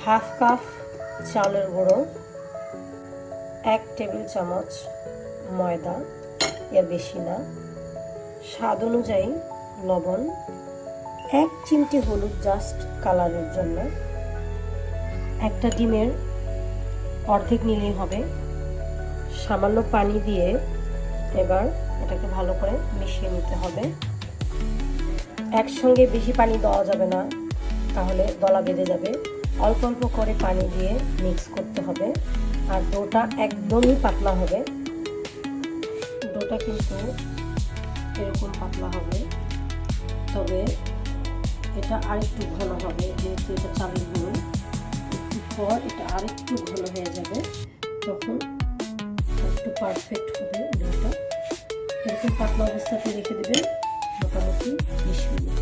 Half cup চালের গুঁড়ো, 1 table চামচ ময়দা, এর বেশি না, স্বাদ অনুযায়ী লবণ, 1 চিমটি হলুদ জাস্ট কালারের জন্য, একটা ডিমের অর্ধেক নিলেই হবে, সামান্য পানি দিয়ে এবার এটাকে ভালো করে মিশিয়ে নিতে হবে। একসঙ্গে বেশি পানি দেওয়া যাবে না, তাহলে দলা বেঁধে যাবে। অল্প অল্প করে পানি দিয়ে মিক্স করতে হবে। আর ডোটা একদমই পাতলা হবে, ডোটা কিন্তু এরকম পাতলা হবে, তবে এটা আরেকটু ঘন হবে, যেহেতু এটা চালের গুঁড়ো। একটু পর এটা আরেকটু ঘন হয়ে যাবে, তখন একটু পারফেক্ট হবে ডোটা। এরকম পাতলা অবস্থাতে রেখে দেবেন মোটামুটি 20 মিনিট।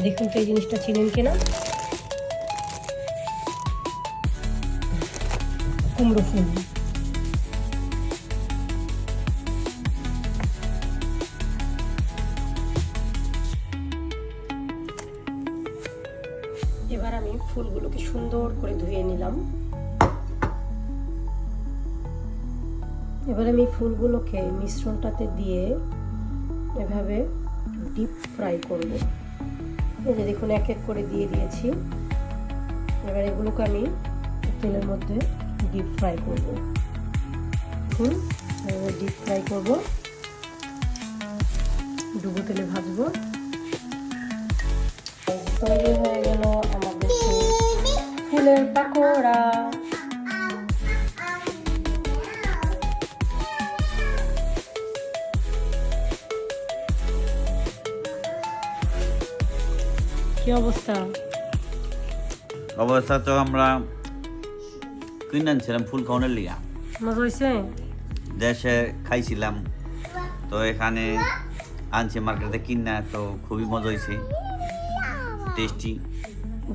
দেখুন তো এই জিনিসটা চিনেন কিনা, কুমড়ো ফুল। এবার আমি ফুলগুলোকে সুন্দর করে ধুয়ে নিলাম। এবার আমি ফুলগুলোকে মিশ্রণটাতে দিয়ে এভাবে ডিপ ফ্রাই করব। এই যে দেখুন এক এক করে দিয়ে দিয়েছি। এবার এগুলোকে আমি তেলের মধ্যে ডিপ ফ্রাই করব। ডিপ ফ্রাই করব, ডুবো তেলে ভাজবো। তৈরি হয়ে গেল আমাদের ফুলের পাকোড়া। কি অবস্থা? অবস্থা তো আমরা কিনে আনছিলাম ফুল খাওয়ানোর লিগা। মজা হয়েছে? দেশে খাইছিলাম, তো এখানে আনছি মার্কেটে কিনা, তো খুবই মজা হয়েছে, টেস্টি।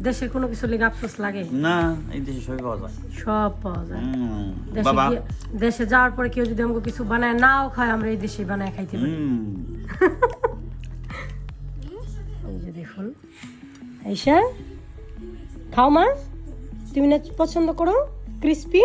দেশের কোনো কিছু লেগে আফসোস লাগে না, এই দেশে সবই পাওয়া যায়, সব পাওয়া যায়। বাবা দেশে যাওয়ার পরে কেউ যদি আমাকে কিছু বানায় নাও খায়, আমরা এই দেশে বানায় খাইতে পারি। এই যে দেখুন, আইসা খাও মা, তুমি না পছন্দ করো ক্রিস্পি?